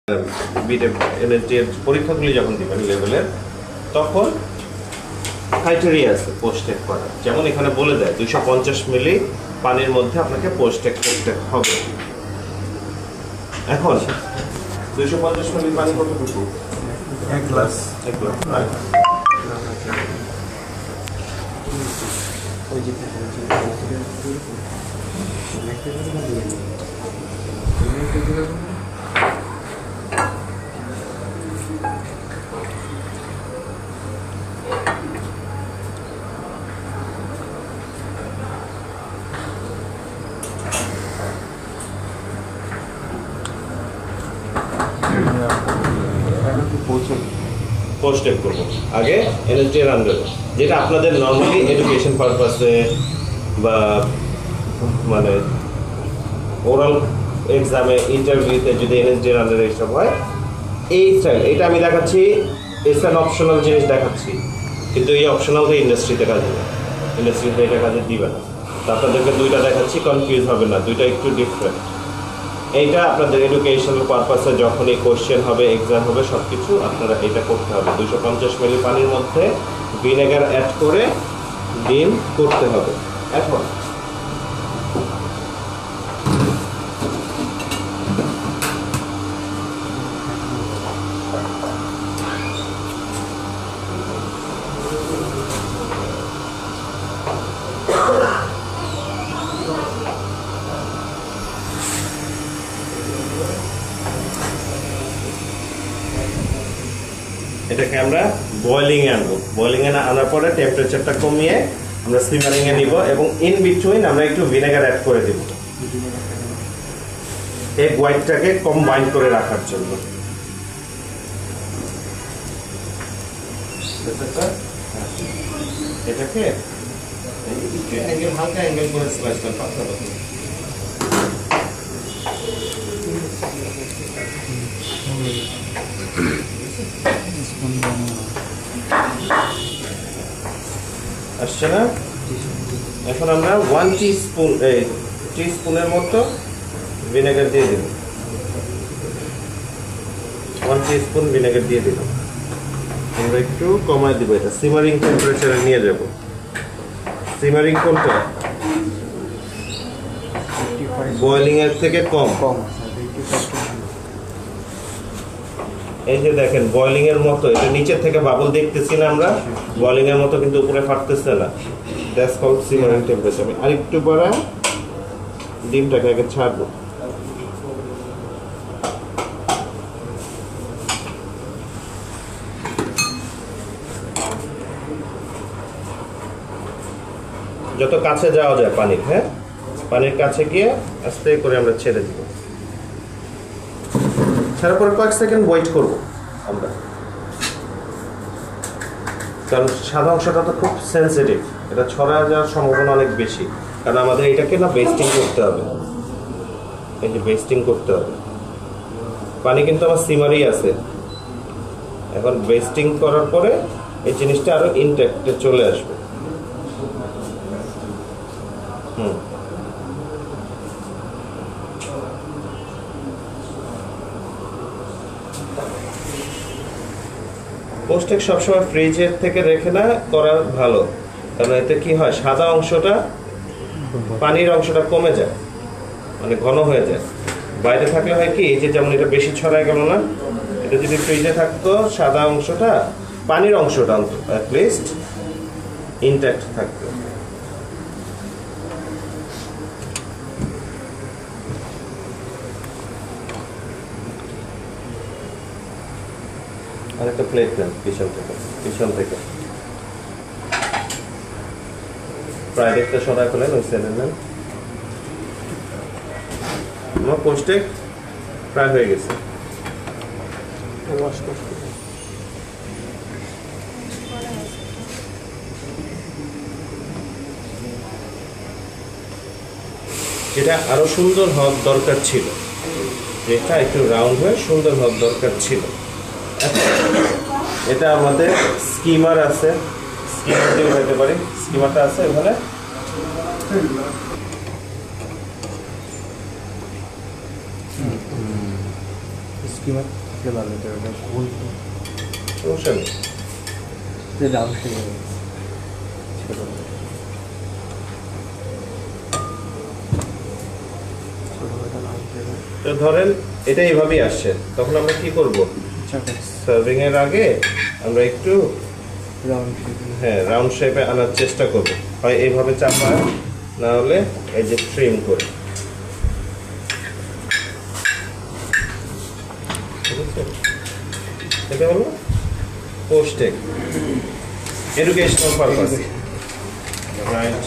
NSD এর পরীক্ষাগুলি যখন দিবেন লেভেলের, তখন ক্রাইটেরিয়া আছে পোস্ট টেক করার। যেমন এখানে বলে দেয় 250 মিলি পানির মধ্যে আপনাকে পোস্ট টেক করতে হবে। এখন 250 মিলি পানি কতটুকু? 1 গ্লাস। 1 গ্লাস। পোস্ট টেক করবো আগে এনএসডি এর আন্ডারে, যেটা আপনাদের নর্মালি এডুকেশন পারপাসে বা মানে ওরাল এক্সামে ইন্টারভিউতে যদি এনএসডি এর আন্ডারে এসব হয়, এই স্টাইল। এটা আমি দেখাচ্ছি ইটস অ্যান অপশনাল জিনিস দেখাচ্ছি, কিন্তু এই অপশনাল তো ইন্ডাস্ট্রিতে কাজে না, ইন্ডাস্ট্রিতে এটা কাজে দিবে না। তো আপনাদেরকে দুইটা দেখাচ্ছি, কনফিউজ হবে না, দুইটা একটু ডিফারেন্ট। এইটা আপনাদের এডুকেশনাল পারপাসে যখনই কোশ্চেন হবে, এক্সাম হবে, সব কিছু আপনারা এটা করতে হবে। 250 মিলি পানির মধ্যে ভিনেগার অ্যাড করে ডিম করতে হবে। এখন এটাকে আমরা বয়লিংয়ে আনবো। বয়লিংয়ে আনার পরে টেম্পারেচারটা কমিয়ে আমরা সিমারিংয়ে নিব, এবং ইন বিটুইন আমরা একটু ভিনেগার অ্যাড করে দিব এগ হোয়াইটটাকে কম্বাইন করে রাখার জন্য। এটাকে একটু অ্যাঙ্গেল, হালকা অ্যাঙ্গেল করে স্লাইস করে পাতলা পাতলা। আসছে না? এখন আমরা 1 টিস্পুনের মতো ভিনেগার দিয়ে দেব। 1 টিস্পুন ভিনেগার দিয়ে দিলাম। আমরা একটু কমায় দিব, এটা সিমারিং টেম্পারেচারে নিয়ে যাব। সিমারিং কোনটা? বয়লিং এর থেকে কম। এই যে দেখেন বয়লিং এর মতো, এটা নিচের থেকে বাবল দেখতেছি না আমরা, বয়লিং এর মতো কিন্তু উপরে ফাটতেছে না। That's called simmering temperature. আমি আরেকটু বাড়ায় ডিমটাকে আগে ছাড়বো। যত কাছে যাওয়া যায় পানির, হ্যাঁ, পানির কাছে গিয়ে আস্তে করে আমরা ছেড়ে দিব। ছাড়ার পরে কয়েক সেকেন্ড ওয়েট করব আমরা, কারণ সাদা অংশটা তো খুব সেন্সিটিভ, এটা ছড়া যাওয়ার সম্ভাবনা অনেক বেশি। কারণ আমাদের এটাকে না বেস্টিং করতে হবে, এই যে বেস্টিং করতে হবে। পানি কিন্তু আমার সিমারই আছে, এখন বেস্টিং করার পরে এই জিনিসটা আরো ইনট্যাক্টে চলে আসবে। পোস্ট টেক সবসময় ফ্রিজের থেকে রেখে না করা ভালো, কারণ এতে কি হয়, সাদা অংশটা, পানির অংশটা কমে যায়, মানে ঘন হয়ে যায়। বাইরে থাকলে হয় কি, এই যে যেমন এটা বেশি ছড়ায় গেল না, এটা যদি ফ্রিজে থাকতো সাদা অংশটা, পানির অংশটা অন্তত অ্যাটলিস্ট ইনট্যাক্ট থাকতো। আর একটা প্লেট নেন পিছন থেকে প্রায় দেখতে সদা করলেন, ওই সেলেন নেন। আমার পোস্ট টেক প্রায় হয়ে গেছে। এটা আরো সুন্দর হওয়ার দরকার ছিল, এটা একটু রাউন্ড হয়ে সুন্দর হওয়ার দরকার ছিল। এটা আমাদের স্কিমার আছে, স্কিমার দিয়ে হইতে পারি, স্কিমারটা আছে ওখানে। স্কিমার থাকলে ভালো হতো ওটা ভুল সমস্যা নেই। যে রাউন্ড শেপে ছোট ছোটোখাটো রাউন্ড শেপে তো ধরেন এটা এইভাবেই আসছে, তখন আমরা কি করব? চাকা সার্ভিং এর আগে আমরা একটু রাউন্ড শেপে হ্যাঁ রাউন্ড শেপে আনার চেষ্টা করব, হয় এইভাবে চাপা, না হলে এই যে ট্রিম করে। ঠিক আছে, এটা হলো পোস্টেক এডুকেশনাল পারপাস, রাইট।